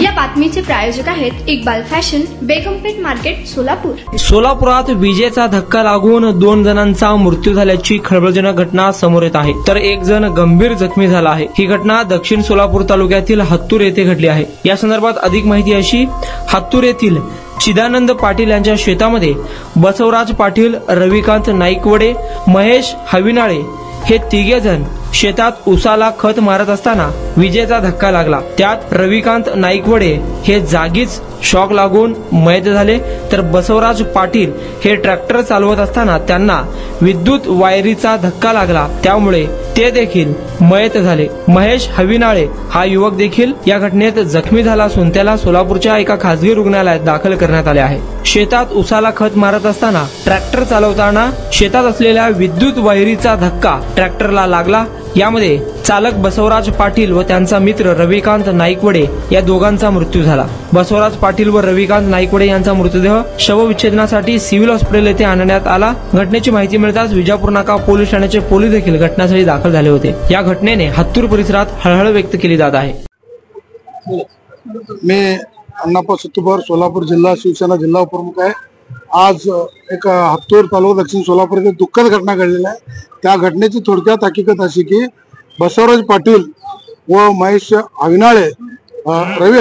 या बातमीचे प्रायोजक आहेत इक्बाल फॅशन, बेगमपेठ मार्केट, सोलापूर। सोलापुरात विजेचा धक्का लागून 2 जणांचा मृत्यू झाल्याची खळबळजनक घटना समोर येत आहे, तर 1 जण गंभीर जखमी झाला आहे। ही घटना दक्षिण सोलापूर तालुक्यातील हत्तूर येथे घडली आहे। या संदर्भात अधिक माहिती अशी, हत्तूर येथील चिदानंद पाटील यांच्या शेतामध्ये बसवराज पाटील, रविकांत नाईकवडे, महेश हविनाळे हे 3 जण शेतात उसाला खत मारत असताना विजेचा धक्का लागला। त्यात रविकांत नाईकवडे हे जागीच शॉक लागून मयत झाले, तर बसवराज पाटील हे ट्रॅक्टर चालवत असताना त्यांना विद्युत वायरीचा धक्का लागला, त्यामुळे ते देखील मयत झाले। महेश हविनाळे हा युवक देखील या घटनेत जखमी झाला असून त्याला सोलापूरच्या एका खासगी रुग्णालयात दाखल करण्यात आले आहे। शेतात उसाला खत मारत असताना ट्रॅक्टर चालवताना शेतात असलेल्या विद्युत वायरीचा धक्का ट्रॅक्टरला लागला। यामध्ये चालक बसवराज पाटील व त्यांचा मित्र रविकांत नाईकवडे या दोघांचा मृत्यू झाला। बसवराज पाटील व रविकांत नाईकवडे यांचा मृतदेह शवविच्छेदनासाठी सिव्हिल हॉस्पिटल येथे आणण्यात आला। घटनेची माहिती मिळताच विजापूर नाका पोलीस ठाण्याचे पोलीस देखील घटनास्थळी दाखल झाले होते। या घटनेने हत्तूर परिसरात हळहळ व्यक्त केली जात आहे। मी अण्णाप्पा सत्तूपर, सोलापूर जिल्हा शिवसेना जिल्हा उपप्रमुख आहे। आज एक हत्तूर तालुका दक्षिण सोलापूर येथे दुःखद घटना घडलेली आहे। त्या घटनेची थोडक्यात हकीकत अशी की बसवराज पाटील व महेश हविनाळे, रवी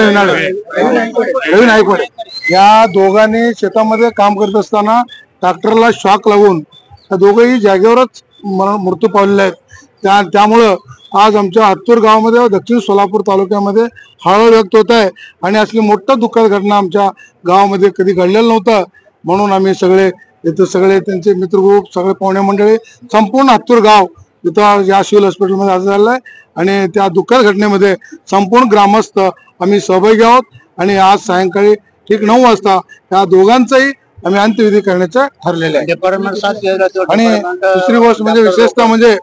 नाईकवडे या दोघांनी शेतामध्ये काम करत असताना ट्रॅक्टरला शॉक लागून त्या दोघेही जागेवरच मृत्यू पावलेले आहेत। त्यामुळं आज आमच्या हत्तूर गावामध्ये व दक्षिण सोलापूर तालुक्यामध्ये हळहळ व्यक्त होत आहे आणि असली मोठं दुःखद घटना आमच्या गावामध्ये कधी घडलेलं नव्हतं। म्हणून आम्ही सगळे इथं सगळे त्यांचे मित्रग्रुप, सगळे पाहुणे मंडळी, संपूर्ण हत्तूर गाव इथं या सिव्हिल हॉस्पिटलमध्ये हजर झालेलं आहे आणि त्या दुःखद घटनेमध्ये संपूर्ण ग्रामस्थ आम्ही सहभागी आहोत। आणि आज सायंकाळी ठीक 9 वाजता या दोघांचाही आम्ही अंत्यविधी करण्याचं ठरलेलं आहे। आणि दुसरी गोष्ट म्हणजे विशेषतः म्हणजे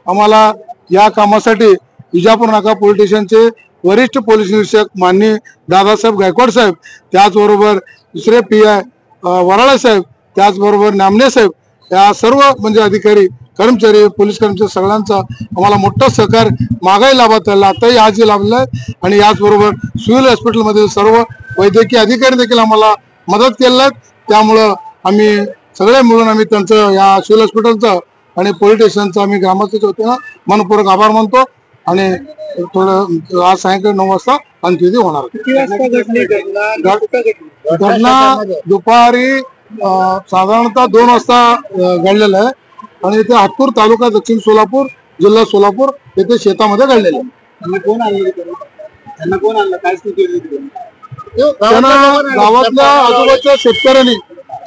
आम्हाला या कामासाठी विजापूर नाका पोलीस स्टेशनचे वरिष्ठ पोलीस निरीक्षक माननीय दादासाहेब गायकवाड साहेब, त्याचबरोबर दुसरे PI वराळे साहेब, त्याचबरोबर नामने साहेब, या सर्व म्हणजे अधिकारी, कर्मचारी, पोलीस कर्मचारी सगळ्यांचा आम्हाला मोठं सहकार मागाई लाभत आहे, आताही आजही लाभलं आहे। आणि याचबरोबर सिव्हिल हॉस्पिटलमधील सर्व वैद्यकीय अधिकारी देखील आम्हाला मदत केलेल्या आहेत। त्यामुळं आम्ही सगळे मिळून आम्ही त्यांचं या सिव्हिल हॉस्पिटलचं आणि पोलीस स्टेशनचं आम्ही ग्रामस्थांच्या वतीनं मनपूर्वक आभार मानतो। आणि थोडं आज सायंकाळी 9 वाजता अंत्यविधी होणार। घटना दुपारी साधारणतः 2 वाजता घडलेलं आहे आणि इथे हत्तूर तालुका दक्षिण सोलापूर जिल्हा सोलापूर येथे शेतामध्ये घडलेलं आहे। गावातल्या आजूबाजूच्या शेतकऱ्यांनी,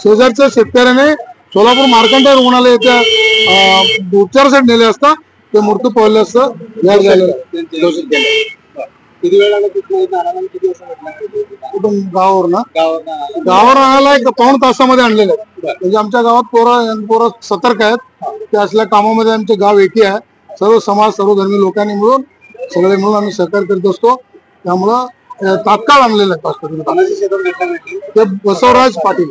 शेजारच्या शेतकऱ्याने सोलापूर मार्कंडेय रुग्णालय येथे उपचारासाठी नेले असता ते मृत्यू पावले असतं गावावर आणायला 1 पाऊण तासामध्ये आणलेलं आहे। म्हणजे आमच्या गावात पोरं सतर्क आहेत, ते असल्या कामामध्ये आमचे गाव एकी आहे। सर्व समाज, सर्व धर्मी लोकांनी मिळून सगळे मिळून आम्ही सहकार्य करत असतो। त्यामुळं तात्काळ आणलेलं आहे हॉस्पिटल। ते बसवराज पाटील,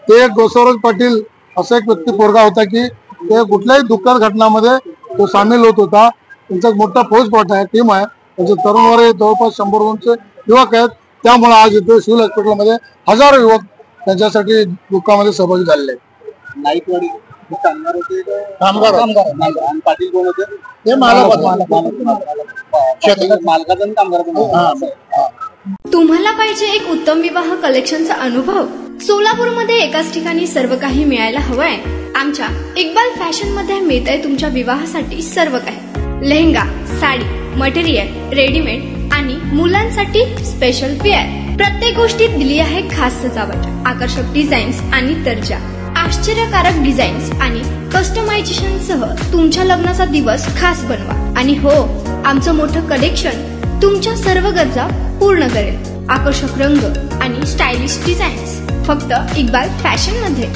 ते बसवराज पाटील असा एक व्यक्ती पोरगा होता की ते कुठल्याही दुःखद घटनामध्ये तो सामील होत होता। त्यांचा मोठा फौजफाटा आहे, टीम आहे, त्यांचे तरुण वर्ग जवळपास 100-200 युवक आहेत। त्यामुळे आज इथे सिव्हिल हॉस्पिटलमध्ये हजारो युवक त्यांच्यासाठी दुःखामध्ये सहभागी झालेले आहेत। नाईकवाडी कामगार होते, पाटील कोण होते? ते तुम्हाला पाहिजे एक उत्तम विवाह कलेक्शनचा अनुभव? सोलापूरमध्ये एकाच ठिकाणी सर्व काही मिळायला हवंय? आमच्या इक्बाल फॅशन मध्ये मिळतंय तुमच्या विवाहासाठी सर्व काही। लेहंगा, साडी, मटेरियल, रेडीमेड आणि मुलांसाठी स्पेशल वेअर। प्रत्येक गोष्टीत दिली आहे खास सजावट, आकर्षक डिझाईन्स आणि दर्जा, आश्चर्यकारक डिझाईन्स आणि कस्टमायझेशन सह तुमच्या लग्नाचा दिवस खास बनवा। आणि हो, आमचं मोठं कलेक्शन तुमच्या सर्व गरजा पूर्ण करेल। आकर्षक रंग आणि स्टायलिश डिझाईन्स फक्त इक्बाल फॅशन मध्ये।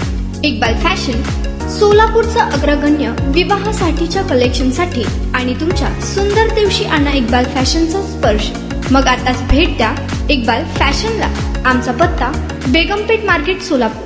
इक्बाल फॅशन सोलापूरचं अग्रगण्य विवाहासाठीच्या कलेक्शनसाठी आणि तुमच्या सुंदर दिवशी आणा इक्बाल फॅशनचा स्पर्श। मग आताच भेट द्या इक्बाल फॅशनला। आमचा पत्ता बेगमपेठ मार्केट, सोलापूर।